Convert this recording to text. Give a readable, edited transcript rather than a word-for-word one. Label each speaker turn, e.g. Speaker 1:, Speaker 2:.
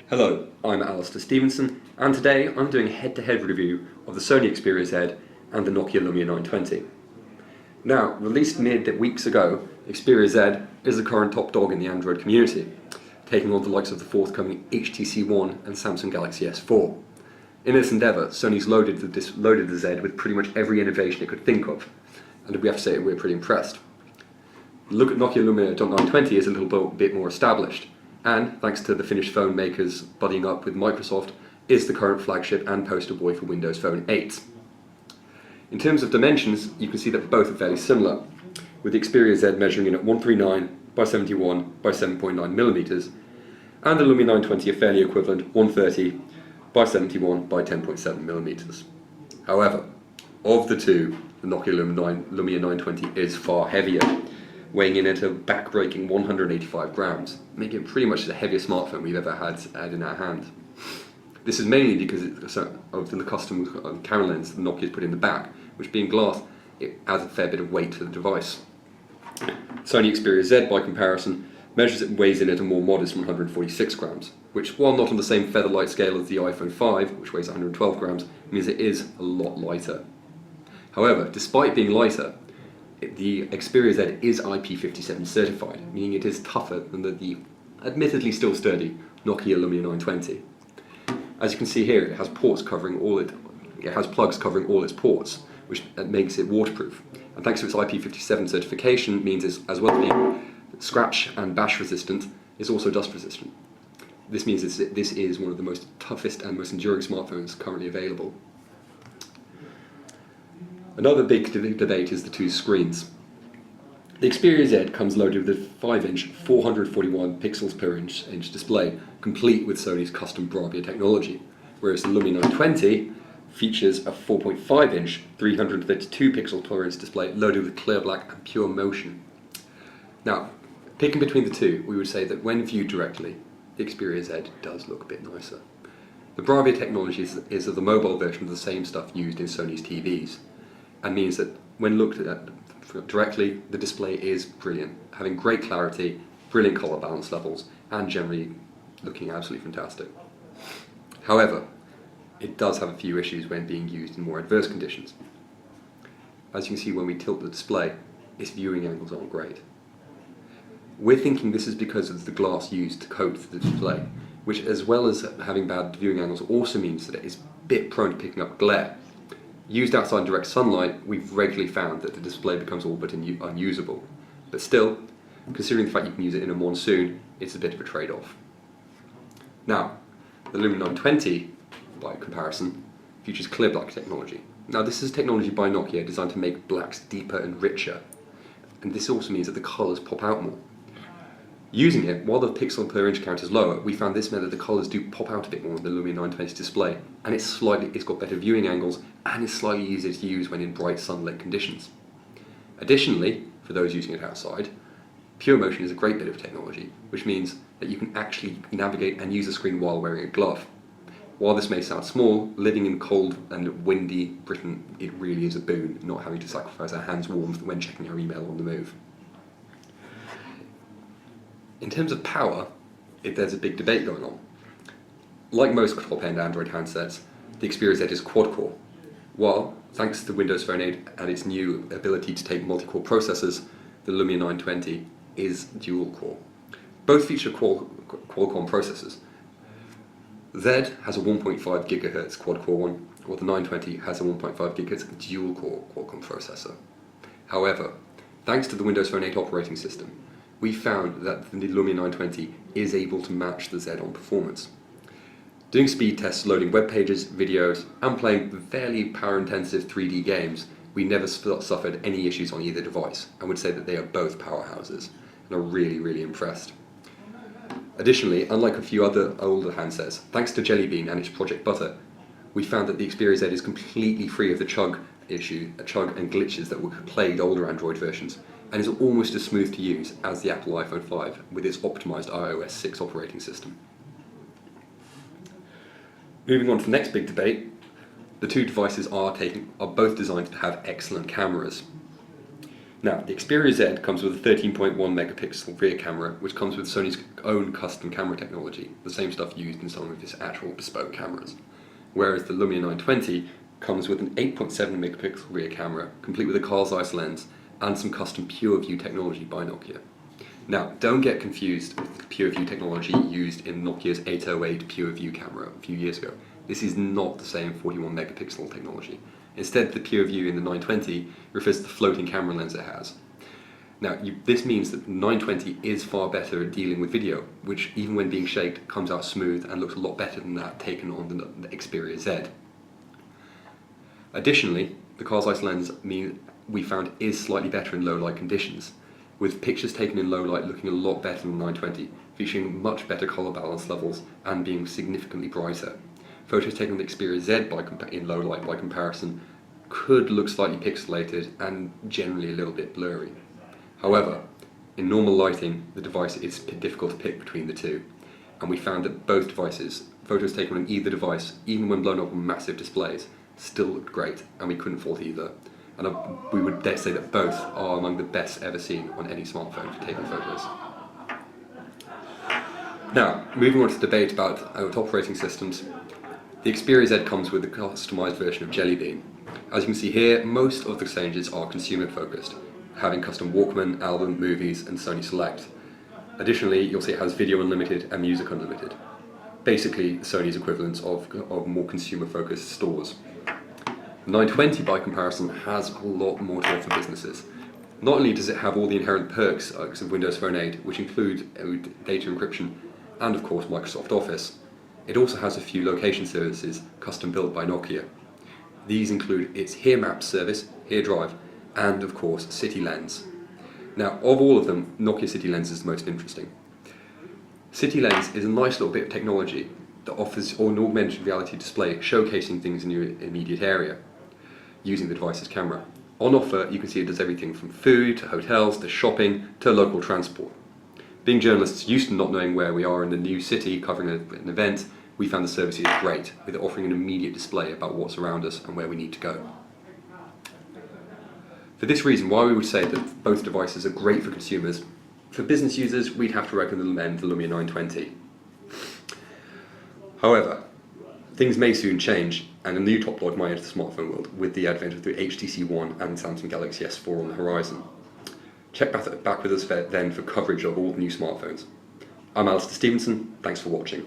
Speaker 1: Hello, I'm Alistair Stevenson, and today I'm doing a head-to-head review of the Sony Xperia Z and the Nokia Lumia 920. Now, released weeks ago, Xperia Z is the current top dog in the Android community, taking on the likes of the forthcoming HTC One and Samsung Galaxy S4. In this endeavour, Sony's loaded the Z with pretty much every innovation it could think of, and we have to say we're pretty impressed. Look at Nokia Lumia 920 is a little bit more established, and thanks to the Finnish phone makers buddying up with Microsoft, is the current flagship and poster boy for Windows Phone 8. In terms of dimensions, you can see that both are fairly similar, with the Xperia Z measuring in at 139 by 71 by 7.9 millimeters, and the Lumia 920 a fairly equivalent 130 by 71 by 10.7 millimeters. However, of the two, the Nokia Lumia 920 is far heavier, weighing in at a back-breaking 185 grams, making it pretty much the heaviest smartphone we've ever had in our hand. This is mainly because of the custom camera lens that Nokia's put in the back, which being glass, it adds a fair bit of weight to the device. Sony Xperia Z, by comparison, weighs in at a more modest 146 grams, which, while not on the same feather-light scale as the iPhone 5, which weighs 112 grams, means it is a lot lighter. However, despite being lighter, the Xperia Z is IP57 certified, meaning it is tougher than the admittedly still sturdy Nokia Lumia 920. As you can see here, it has plugs covering all its ports, which makes it waterproof. And thanks to its IP57 certification, means it's, as well as being scratch and bash resistant, is also dust resistant. This means this is one of the most toughest and most enduring smartphones currently available. Another big debate is the two screens. The Xperia Z comes loaded with a 5-inch 441 pixels per inch display, complete with Sony's custom Bravia technology, whereas the Lumia 920 features a 4.5-inch 332 pixel per inch display loaded with clear black and pure motion. Now, picking between the two, we would say that when viewed directly, the Xperia Z does look a bit nicer. The Bravia technology is the mobile version of the same stuff used in Sony's TVs, and means that when looked at directly, the display is brilliant, having great clarity, brilliant colour balance levels, and generally looking absolutely fantastic. However, it does have a few issues when being used in more adverse conditions. As you can see, when we tilt the display, its viewing angles aren't great. We're thinking this is because of the glass used to coat the display, which, as well as having bad viewing angles, also means that it is a bit prone to picking up glare. Used outside direct sunlight, we've regularly found that the display becomes all but unusable. But still, considering the fact you can use it in a monsoon, it's a bit of a trade-off. Now, the Lumia 920, by comparison, features clear black technology. Now, this is technology by Nokia designed to make blacks deeper and richer, and this also means that the colours pop out more. Using it, while the pixel per inch count is lower, we found this meant that the colours do pop out a bit more on the Lumia 920 display, and it's got better viewing angles, and it's slightly easier to use when in bright sunlit conditions. Additionally, for those using it outside, pure motion is a great bit of technology, which means that you can actually navigate and use the screen while wearing a glove. While this may sound small, living in cold and windy Britain, it really is a boon, not having to sacrifice our hands' warmth when checking our email on the move. In terms of power, there's a big debate going on. Like most top-end Android handsets, the Xperia Z is quad-core, while, thanks to Windows Phone 8 and its new ability to take multi-core processors, the Lumia 920 is dual-core. Both feature Qualcomm processors. Z has a 1.5 GHz quad-core one, while the 920 has a 1.5 GHz dual-core Qualcomm processor. However, thanks to the Windows Phone 8 operating system, we found that the Lumia 920 is able to match the Z on performance. Doing speed tests, loading web pages, videos, and playing fairly power-intensive 3D games, we never suffered any issues on either device, and would say that they are both powerhouses, and are really, really impressed. Additionally, unlike a few other older handsets, thanks to Jelly Bean and its Project Butter, we found that the Xperia Z is completely free of the chug and glitches that were plagued older Android versions, and is almost as smooth to use as the Apple iPhone 5 with its optimized iOS 6 operating system. Moving on to the next big debate, the two devices are both designed to have excellent cameras. Now, the Xperia Z comes with a 13.1 megapixel rear camera, which comes with Sony's own custom camera technology, the same stuff used in some of its actual bespoke cameras. Whereas the Lumia 920 comes with an 8.7 megapixel rear camera, complete with a Carl's Zeiss lens and some custom pure view technology by Nokia. Now, don't get confused with the pure view technology used in Nokia's 808 pure view camera a few years ago. This is not the same 41 megapixel technology. Instead, the pure view in the 920 refers to the floating camera lens it has. Now, this means that the 920 is far better at dealing with video, which even when being shaked comes out smooth and looks a lot better than that taken on the Xperia Z. Additionally, the Carl's Zeiss lens we found is slightly better in low light conditions, with pictures taken in low light looking a lot better than the 920, featuring much better colour balance levels and being significantly brighter. Photos taken on the Xperia Z in low light by comparison could look slightly pixelated and generally a little bit blurry. However, in normal lighting, the device is difficult to pick between the two, and we found that both devices, photos taken on either device, even when blown up on massive displays, still looked great, and we couldn't fault either. And we would dare say that both are among the best ever seen on any smartphone for taking photos. Now, moving on to the debate about operating systems, the Xperia Z comes with a customised version of Jelly Bean. As you can see here, most of the changes are consumer focused, having custom Walkman, album, movies and Sony Select. Additionally, you'll see it has Video Unlimited and Music Unlimited. Basically, Sony's equivalents of more consumer focused stores. The 920 by comparison has a lot more to offer businesses. Not only does it have all the inherent perks of Windows Phone 8, which include data encryption and of course Microsoft Office, it also has a few location services custom built by Nokia. These include its Here Maps service, Here Drive, and of course City Lens. Now, of all of them, Nokia City Lens is the most interesting. City Lens is a nice little bit of technology that offers an augmented reality display showcasing things in your immediate area using the device's camera. On offer, you can see it does everything from food to hotels to shopping to local transport. Being journalists used to not knowing where we are in the new city covering an event, we found the service is great, with it offering an immediate display about what's around us and where we need to go. For this reason, while we would say that both devices are great for consumers, for business users we'd have to recommend the Lumia 920. However, things may soon change, and a new top log might enter the smartphone world with the advent of the HTC One and Samsung Galaxy S4 on the horizon. Check back with us then for coverage of all the new smartphones. I'm Alistair Stevenson, thanks for watching.